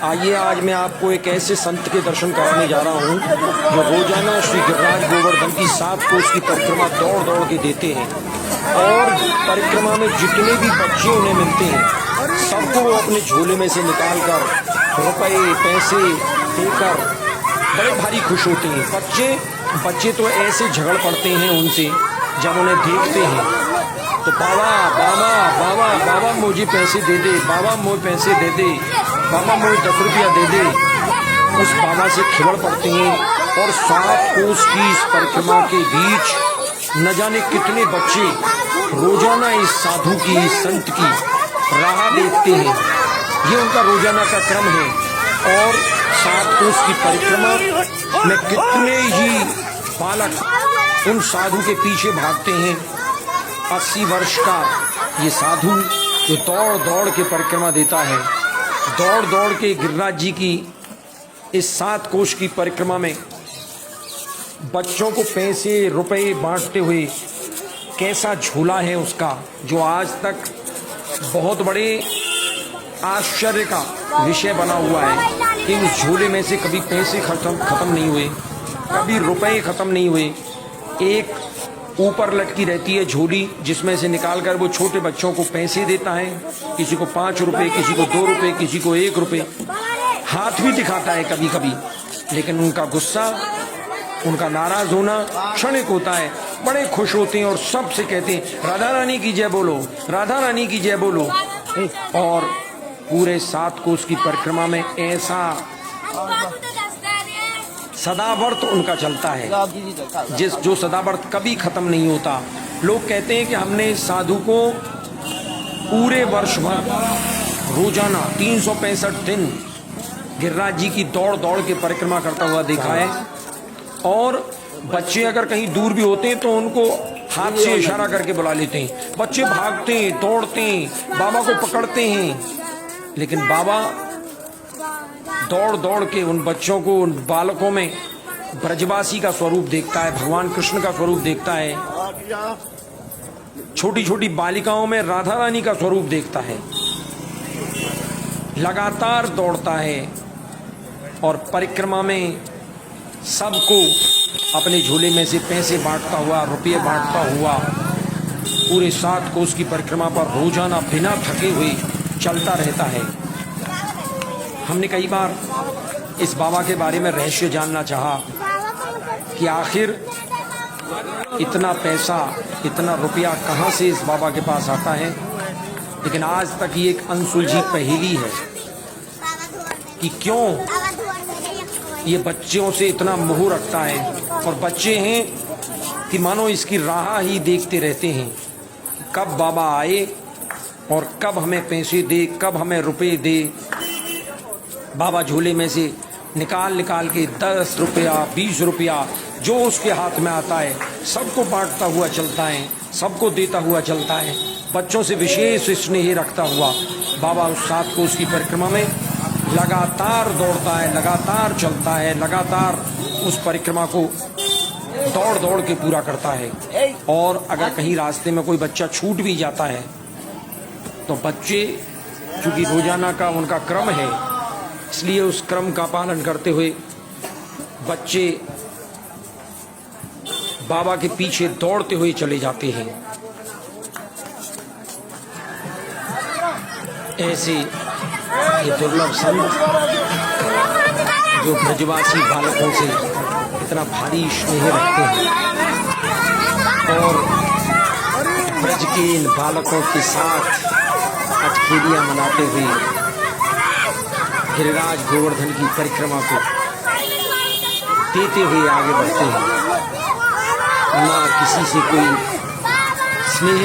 आइए आज मैं आपको एक ऐसे संत के दर्शन कराने जा रहा हूँ जो रोजाना श्री गिरिराज गोवर्धन की 7 कोस की परिक्रमा दौड़ दौड़ के देते हैं और परिक्रमा में जितने भी बच्चे उन्हें मिलते हैं सबको वो अपने झोले में से निकाल कर रुपए पैसे देकर बड़े भारी खुश होते हैं। बच्चे तो ऐसे झगड़ पड़ते हैं उनसे जब उन्हें देखते हैं तो बाबा बाबा बाबा बाबा मुझे पैसे दे दे, बाबा मुझे पैसे दे दे, बाबा मुझे 10 रुपया दे दे। उस बाबा से खिबड़ पड़ते हैं और 7 कोस की इस परिक्रमा के बीच न जाने कितने बच्चे रोजाना इस साधु की, इस संत की राह देखते हैं। ये उनका रोजाना का क्रम है और 7 कोस की परिक्रमा में कितने ही बालक उन साधु के पीछे भागते हैं। 80 वर्ष का ये साधु जो दौड़ दौड़ के परिक्रमा देता है, दौड़ दौड़ के गिरिराज जी की इस 7 कोस की परिक्रमा में बच्चों को पैसे रुपए बांटते हुए कैसा झूला है उसका, जो आज तक बहुत बड़े आश्चर्य का विषय बना हुआ है कि उस झूले में से कभी पैसे खत्म नहीं हुए, कभी रुपए खत्म नहीं हुए। एक ऊपर लटकी रहती है झोली जिसमें से निकालकर वो छोटे बच्चों को पैसे देता है, किसी को 5 रुपए, किसी को 2 रुपए, किसी को 1 रुपए, हाथ भी दिखाता है कभी कभी। लेकिन उनका गुस्सा, उनका नाराज होना क्षणिक होता है। बड़े खुश होते हैं और सबसे कहते हैं राधा रानी की जय बोलो, राधा रानी की जय बोलो। और पूरे 7 कोस की परिक्रमा में ऐसा सदावर्त उनका चलता है जो सदावर्त कभी खत्म नहीं होता। लोग कहते हैं कि हमने इस साधु को पूरे वर्ष भर रोजाना 365 दिन गिरिराज जी की दौड़ दौड़ के परिक्रमा करता हुआ देखा है। और बच्चे अगर कहीं दूर भी होते हैं तो उनको हाथ से इशारा करके बुला लेते हैं। बच्चे भागते हैं, दौड़ते हैं, बाबा को पकड़ते हैं, लेकिन बाबा दौड़ दौड़ के उन बच्चों को, उन बालकों में ब्रजवासी का स्वरूप देखता है, भगवान कृष्ण का स्वरूप देखता है, छोटी छोटी बालिकाओं में राधा रानी का स्वरूप देखता है। लगातार दौड़ता है और परिक्रमा में सबको अपने झोले में से पैसे बांटता हुआ, रुपये बांटता हुआ पूरे 7 कोस की परिक्रमा पर रोजाना बिना थके हुए चलता रहता है। हमने कई बार इस बाबा के बारे में रहस्य जानना चाहा कि आखिर इतना पैसा, इतना रुपया कहाँ से इस बाबा के पास आता है। लेकिन आज तक ये एक अनसुलझी पहेली है कि क्यों ये बच्चों से इतना मोह रखता है। और बच्चे हैं कि मानो इसकी राह ही देखते रहते हैं कि कब बाबा आए और कब हमें पैसे दे, कब हमें रुपए दे। बाबा झोले में से निकाल निकाल के 10 रुपया, 20 रुपया जो उसके हाथ में आता है सबको बांटता हुआ चलता है, सबको देता हुआ चलता है। बच्चों से विशेष स्नेह रखता हुआ बाबा उस 7 कोस की परिक्रमा में लगातार दौड़ता है, लगातार चलता है, लगातार उस परिक्रमा को दौड़ दौड़ के पूरा करता है। और अगर कहीं रास्ते में कोई बच्चा छूट भी जाता है तो बच्चे, चूंकि रोजाना का उनका क्रम है, इसलिए उस क्रम का पालन करते हुए बच्चे बाबा के पीछे दौड़ते हुए चले जाते हैं। ऐसे ये दुर्लभ संत जो ब्रजवासी बालकों से इतना भारी स्नेह रखते हैं और ब्रज के इन बालकों के साथ अटखेलियां मनाते हुए गिरिराज गोवर्धन की परिक्रमा को देते हुए आगे बढ़ते हैं। ना किसी से कोई स्नेह,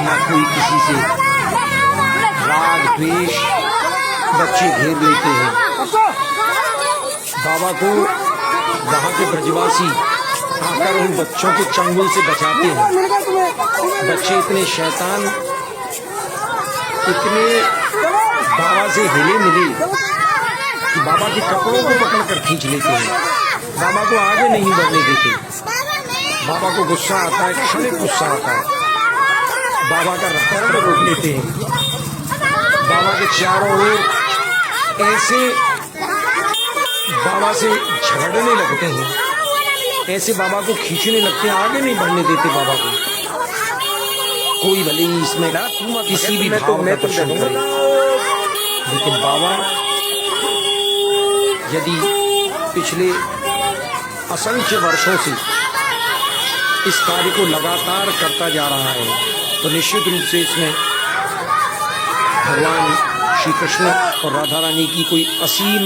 ना कोई किसी से राग द्वेष, बच्चे घेर लेते हैं। बाबा को वहाँ के ब्रजवासी आकर उन बच्चों को चंगुल से बचाते हैं। बच्चे इतने शैतान, इतने बाबा से हिले मिले कि बाबा के कपड़ों को पकड़कर खींच लेते हैं, बाबा को आगे नहीं बढ़ने देते। बाबा को गुस्सा आता है, क्षणिक गुस्सा आता है, बाबा का रास्ता रोक लेते हैं। बाबा के चारों ओर ऐसे बाबा से झगड़ने लगते हैं, ऐसे बाबा को खींचने लगते हैं, आगे नहीं बढ़ने देते बाबा को। कोई भले ही इसमें किसी भी भाव का दर्शन करे, लेकिन बाबा यदि पिछले असंख्य वर्षों से इस कार्य को लगातार करता जा रहा है, तो निश्चित रूप से इसमें भगवान श्री कृष्ण और राधा रानी की कोई असीम